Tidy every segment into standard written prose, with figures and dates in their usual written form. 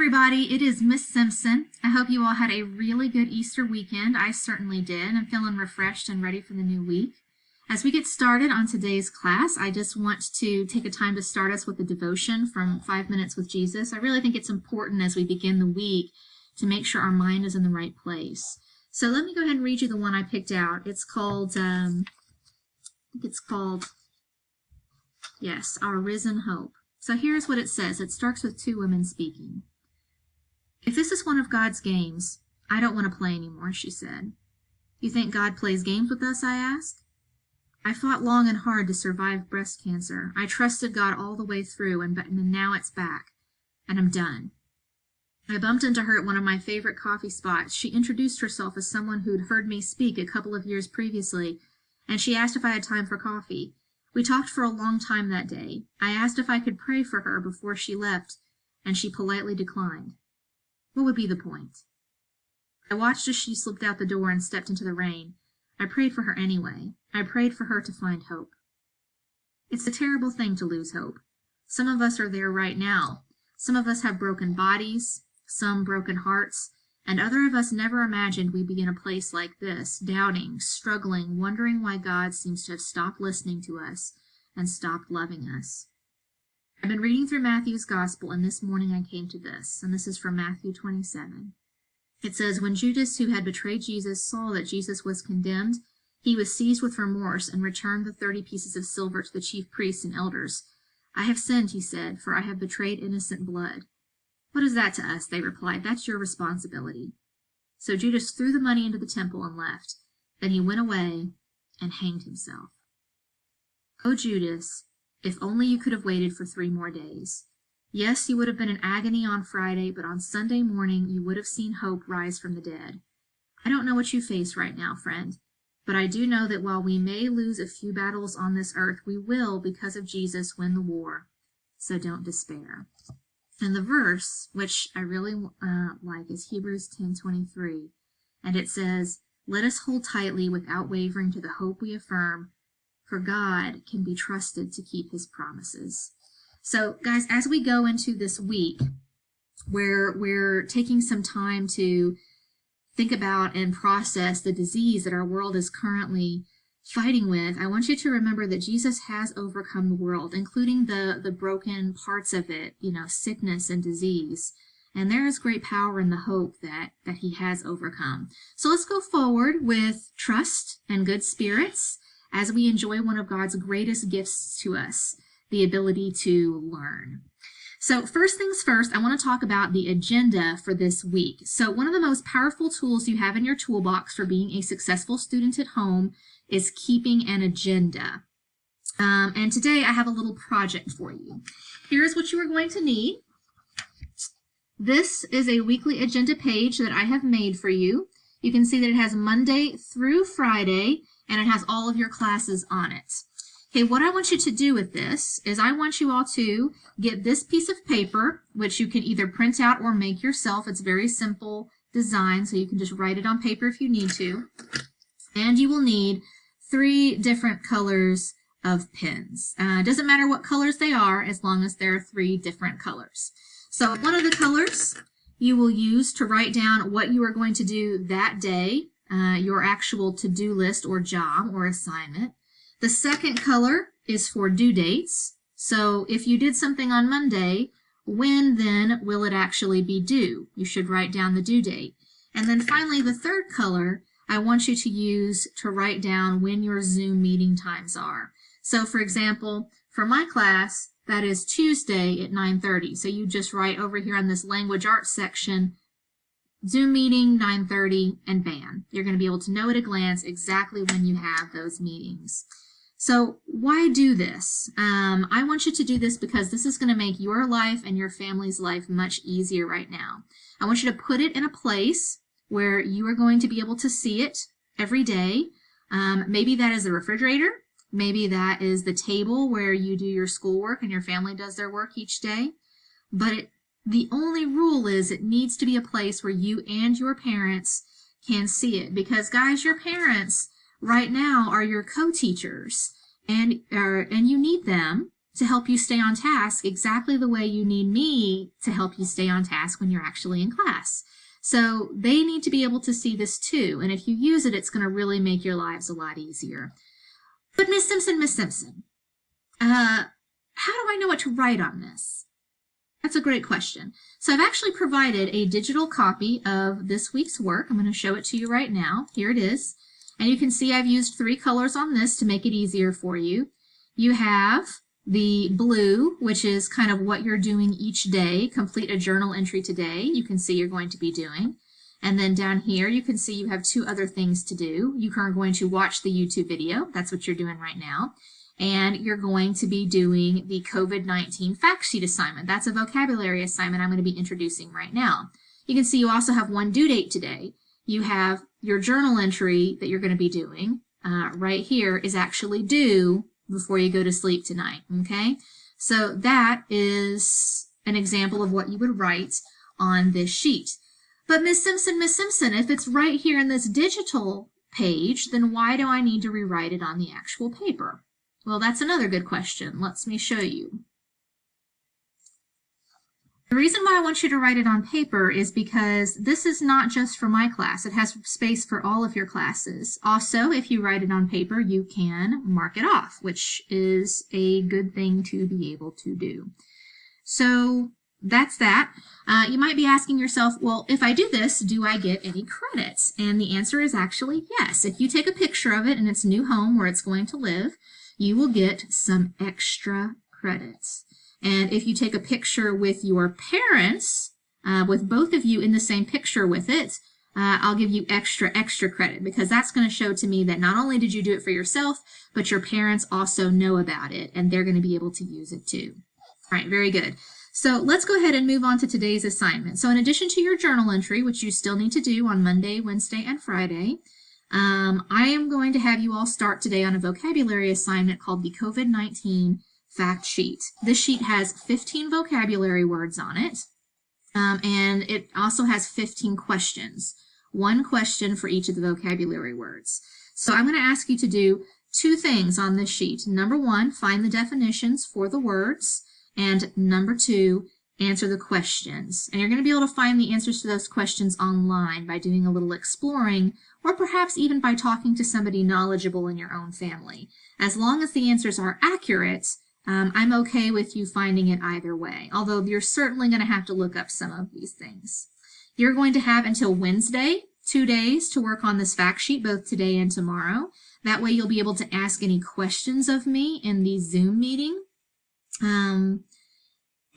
everybody, it is Miss Simpson. I hope you all had a really good Easter weekend. I certainly did. I'm feeling refreshed and ready for the new week. As we get started on today's class, I just want to take a time to start us with a devotion from 5 Minutes with Jesus. I really think it's important as we begin the week to make sure our mind is in the right place. So let me go ahead and read you the one I picked out. It's called, yes, Our Risen Hope. So here's what it says. It starts with two women speaking. "If this is one of God's games, I don't want to play anymore," she said. "You think God plays games with us?" I asked. "I fought long and hard to survive breast cancer. I trusted God all the way through, and now it's back, and I'm done." I bumped into her at one of my favorite coffee spots. She introduced herself as someone who'd heard me speak a couple of years previously, and she asked if I had time for coffee. We talked for a long time that day. I asked if I could pray for her before she left, and she politely declined. What would be the point? I watched as she slipped out the door and stepped into the rain. I prayed for her anyway. I prayed for her to find hope. It's a terrible thing to lose hope. Some of us are there right now. Some of us have broken bodies, some broken hearts, and other of us never imagined we'd be in a place like this, doubting, struggling, wondering why God seems to have stopped listening to us and stopped loving us. I've been reading through Matthew's Gospel, and this morning I came to this, and this is from Matthew 27. It says, "When Judas, who had betrayed Jesus, saw that Jesus was condemned, he was seized with remorse and returned the 30 pieces of silver to the chief priests and elders. 'I have sinned,' he said, 'for I have betrayed innocent blood.' 'What is that to us?' they replied. 'That's your responsibility.' So Judas threw the money into the temple and left. Then he went away and hanged himself. Oh, Judas, if only you could have waited for 3 more days. Yes, you would have been in agony on Friday, but on Sunday morning you would have seen hope rise from the dead. I don't know what you face right now, friend, but I do know that while we may lose a few battles on this earth, we will, because of Jesus, win the war. So don't despair." And the verse, which I really like, is Hebrews 10:23, and it says, "Let us hold tightly without wavering to the hope we affirm, for God can be trusted to keep his promises." So, guys, as we go into this week, where we're taking some time to think about and process the disease that our world is currently fighting with, I want you to remember that Jesus has overcome the world, including the broken parts of it, sickness and disease. And there is great power in the hope that he has overcome. So let's go forward with trust and good spirits as we enjoy one of God's greatest gifts to us, the ability to learn. So first things first, I want to talk about the agenda for this week. So one of the most powerful tools you have in your toolbox for being a successful student at home is keeping an agenda. And today I have a little project for you. Here's what you are going to need. This is a weekly agenda page that I have made for you. You can see that it has Monday through Friday, and it has all of your classes on it. Okay, what I want you to do with this is I want you all to get this piece of paper, which you can either print out or make yourself. It's very simple design, so you can just write it on paper if you need to. And you will need 3 different colors of pens. It doesn't matter what colors they are, as long as there are 3 different colors. So one of the colors you will use to write down what you are going to do that day, your actual to-do list or job or assignment. The second color is for due dates. So if you did something on Monday, when then will it actually be due? You should write down the due date. And then finally, the third color I want you to use to write down when your Zoom meeting times are. So for example, for my class, that is Tuesday at 9:30. So you just write over here on this language arts section, Zoom meeting 9:30, and bam, you're going to be able to know at a glance exactly when you have those meetings. So why do this? I want you to do this because this is going to make your life and your family's life much easier right now. I want you to put it in a place where you are going to be able to see it every day. Maybe that is the refrigerator. Maybe that is the table where you do your schoolwork and your family does their work each day. But the only rule is it needs to be a place where you and your parents can see it. Because, guys, your parents right now are your co-teachers, and you need them to help you stay on task exactly the way you need me to help you stay on task when you're actually in class. So they need to be able to see this too, and if you use it, it's going to really make your lives a lot easier. But Miss Simpson, how do I know what to write on this? That's a great question. So I've actually provided a digital copy of this week's work. I'm going to show it to you right now. Here it is. And you can see I've used 3 colors on this to make it easier for you. You have the blue, which is kind of what you're doing each day. Complete a journal entry today. You can see you're going to be doing. And then down here, you can see you have 2 other things to do. You are going to watch the YouTube video. That's what you're doing right now. And you're going to be doing the COVID-19 fact sheet assignment. That's a vocabulary assignment I'm going to be introducing right now. You can see you also have 1 due date today. You have your journal entry that you're going to be doing right here is actually due before you go to sleep tonight, okay? So that is an example of what you would write on this sheet. But Miss Simpson, if it's right here in this digital page, then why do I need to rewrite it on the actual paper? Well, that's another good question. Let me show you. The reason why I want you to write it on paper is because this is not just for my class. It has space for all of your classes. Also, if you write it on paper, you can mark it off, which is a good thing to be able to do. So that's that. You might be asking yourself, well, if I do this, do I get any credits? And the answer is actually yes. If you take a picture of it in its new home where it's going to live, you will get some extra credits. And if you take a picture with your parents, with both of you in the same picture with it, I'll give you extra credit, because that's going to show to me that not only did you do it for yourself, but your parents also know about it, and they're going to be able to use it too. All right, very good. So let's go ahead and move on to today's assignment. So in addition to your journal entry, which you still need to do on Monday, Wednesday, and Friday, I am going to have you all start today on a vocabulary assignment called the COVID-19 fact sheet. This sheet has 15 vocabulary words on it, and it also has 15 questions. 1 question for each of the vocabulary words. So I'm going to ask you to do 2 things on this sheet. Number 1, find the definitions for the words, and number 2, answer the questions. And you're going to be able to find the answers to those questions online by doing a little exploring, or perhaps even by talking to somebody knowledgeable in your own family. As long as the answers are accurate, I'm okay with you finding it either way, although you're certainly going to have to look up some of these things. You're going to have until Wednesday, 2 days, to work on this fact sheet, both today and tomorrow. That way you'll be able to ask any questions of me in the Zoom meeting. And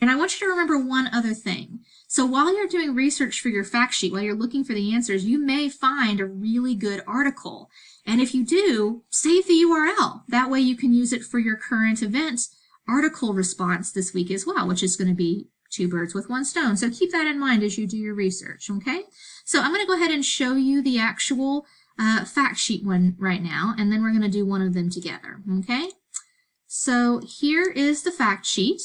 I want you to remember one other thing. So while you're doing research for your fact sheet, while you're looking for the answers, you may find a really good article. And if you do, save the URL. That way you can use it for your current event article response this week as well, which is going to be 2 birds with 1 stone. So keep that in mind as you do your research, okay? So I'm going to go ahead and show you the actual fact sheet one right now, and then we're going to do one of them together, okay? So here is the fact sheet.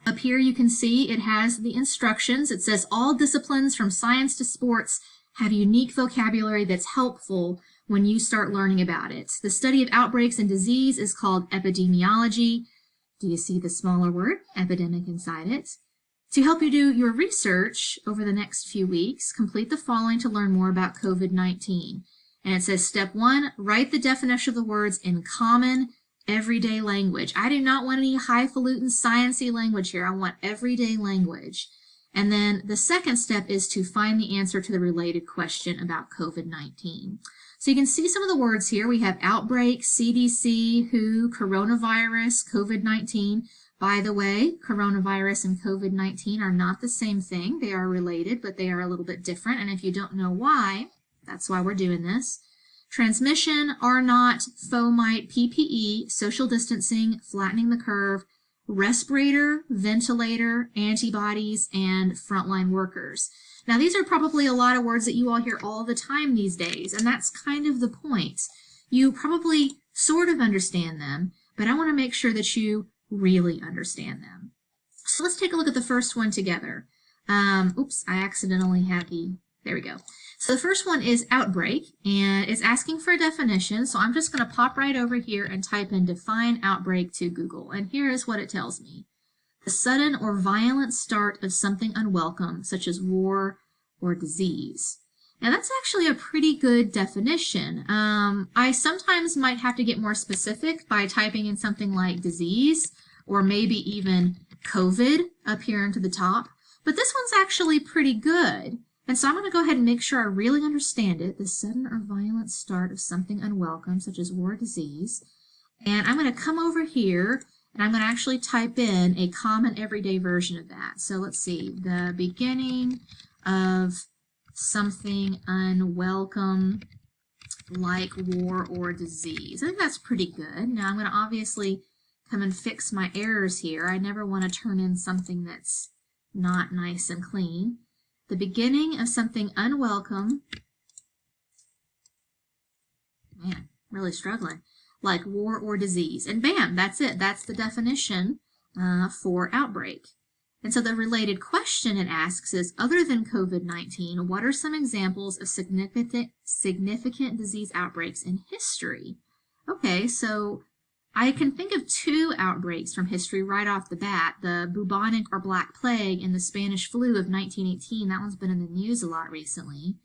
Up here you can see it has the instructions. It says all disciplines from science to sports have unique vocabulary that's helpful when you start learning about it. The study of outbreaks and disease is called epidemiology. Do you see the smaller word, epidemic, inside it? To help you do your research over the next few weeks, complete the following to learn more about COVID-19. And it says, step 1, write the definition of the words in common, everyday language. I do not want any highfalutin, sciencey language here. I want everyday language. And then the second step is to find the answer to the related question about COVID-19. So you can see some of the words here. We have outbreak, CDC, WHO, coronavirus, COVID-19. By the way, coronavirus and COVID-19 are not the same thing. They are related, but they are a little bit different. And if you don't know why, that's why we're doing this. Transmission, R naught, fomite, PPE, social distancing, flattening the curve, respirator, ventilator, antibodies, and frontline workers. Now, these are probably a lot of words that you all hear all the time these days, and that's kind of the point. You probably sort of understand them, but I want to make sure that you really understand them. So let's take a look at the first one together. Oops, I accidentally had the There we go. So the first one is outbreak, and it's asking for a definition. So I'm just going to pop right over here and type in define outbreak to Google. And here is what it tells me. The sudden or violent start of something unwelcome, such as war or disease. Now that's actually a pretty good definition. I sometimes might have to get more specific by typing in something like disease or maybe even COVID up here into the top. But this one's actually pretty good. And so I'm going to go ahead and make sure I really understand it. The sudden or violent start of something unwelcome, such as war or disease. And I'm going to come over here and I'm going to actually type in a common everyday version of that. So let's see, the beginning of something unwelcome like war or disease. I think that's pretty good. Now I'm going to obviously come and fix my errors here. I never want to turn in something that's not nice and clean. The beginning of something unwelcome, man, really struggling, like war or disease. And bam, that's it. That's the definition for outbreak. And so the related question it asks is, other than COVID-19, what are some examples of significant disease outbreaks in history? Okay, so I can think of two outbreaks from history right off the bat, the bubonic or black plague and the Spanish flu of 1918. That one's been in the news a lot recently.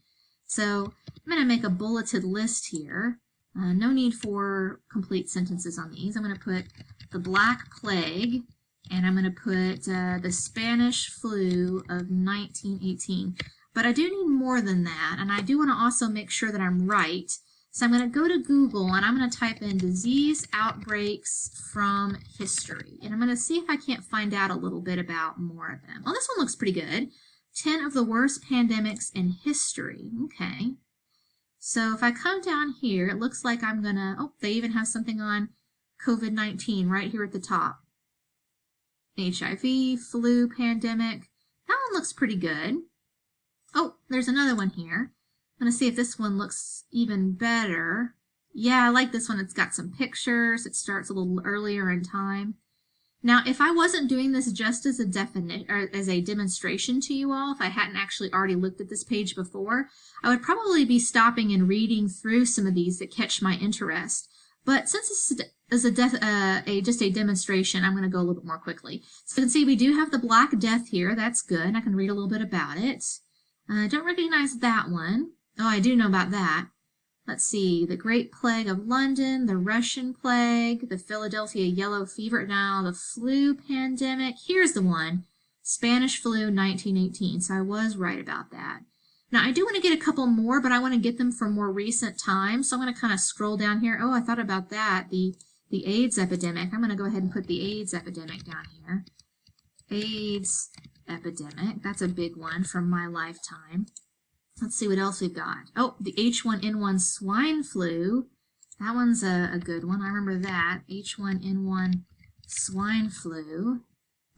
So I'm going to make a bulleted list here. No need for complete sentences on these. I'm going to put the black plague, and I'm going to put the Spanish flu of 1918. But I do need more than that, and I do want to also make sure that I'm right. So I'm going to go to Google and I'm going to type in disease outbreaks from history. And I'm going to see if I can't find out a little bit about more of them. Well, this one looks pretty good. 10 of the worst pandemics in history. Okay. So if I come down here, it looks like I'm going to, oh, they even have something on COVID-19 right here at the top. HIV, flu, pandemic. That one looks pretty good. Oh, there's another one here. I'm going to see if this one looks even better. Yeah, I like this one. It's got some pictures. It starts a little earlier in time. Now, if I wasn't doing this just as a demonstration to you all, if I hadn't actually already looked at this page before, I would probably be stopping and reading through some of these that catch my interest. But since this is just a demonstration, I'm going to go a little bit more quickly. So you can see we do have the Black Death here. That's good. I can read a little bit about it. I don't recognize that one. Oh, I do know about that. Let's see, the Great Plague of London, the Russian Plague, the Philadelphia Yellow Fever, now the flu pandemic. Here's the one, Spanish flu 1918, so I was right about that. Now, I do want to get a couple more, but I want to get them from more recent times, so I'm going to kind of scroll down here. Oh, I thought about that, the AIDS epidemic. I'm going to go ahead and put the AIDS epidemic down here. AIDS epidemic, that's a big one from my lifetime. Let's see what else we've got. Oh, the H1N1 swine flu. That one's a good one. I remember that. H1N1 swine flu.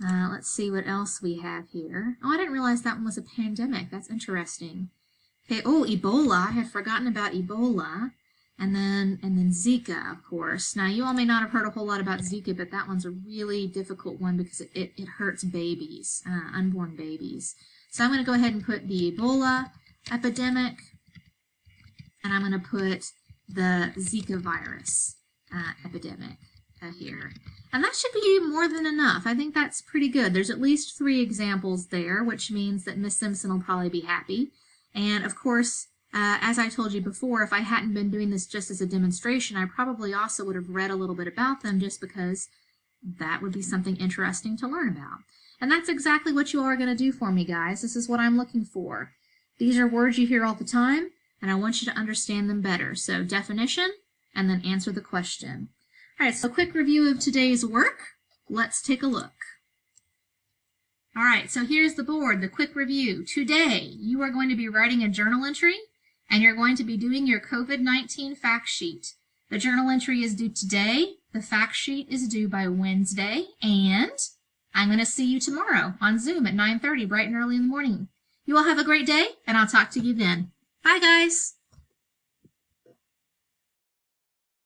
Let's see what else we have here. Oh, I didn't realize that one was a pandemic. That's interesting. Okay, oh, Ebola. I had forgotten about Ebola. And then Zika, of course. Now, you all may not have heard a whole lot about Zika, but that one's a really difficult one because it hurts babies, unborn babies. So I'm going to go ahead and put the Ebola epidemic, and I'm going to put the Zika virus epidemic here. And that should be more than enough. I think that's pretty good. There's at least 3 examples there, which means that Miss Simpson will probably be happy. And of course, as I told you before, if I hadn't been doing this just as a demonstration, I probably also would have read a little bit about them just because that would be something interesting to learn about. And that's exactly what you all are going to do for me, guys. This is what I'm looking for. These are words you hear all the time, and I want you to understand them better. So definition, and then answer the question. All right, so quick review of today's work. Let's take a look. All right, so here's the board, the quick review. Today, you are going to be writing a journal entry, and you're going to be doing your COVID-19 fact sheet. The journal entry is due today. The fact sheet is due by Wednesday, and I'm going to see you tomorrow on Zoom at 9:30, bright and early in the morning. You all have a great day, and I'll talk to you then. Bye, guys.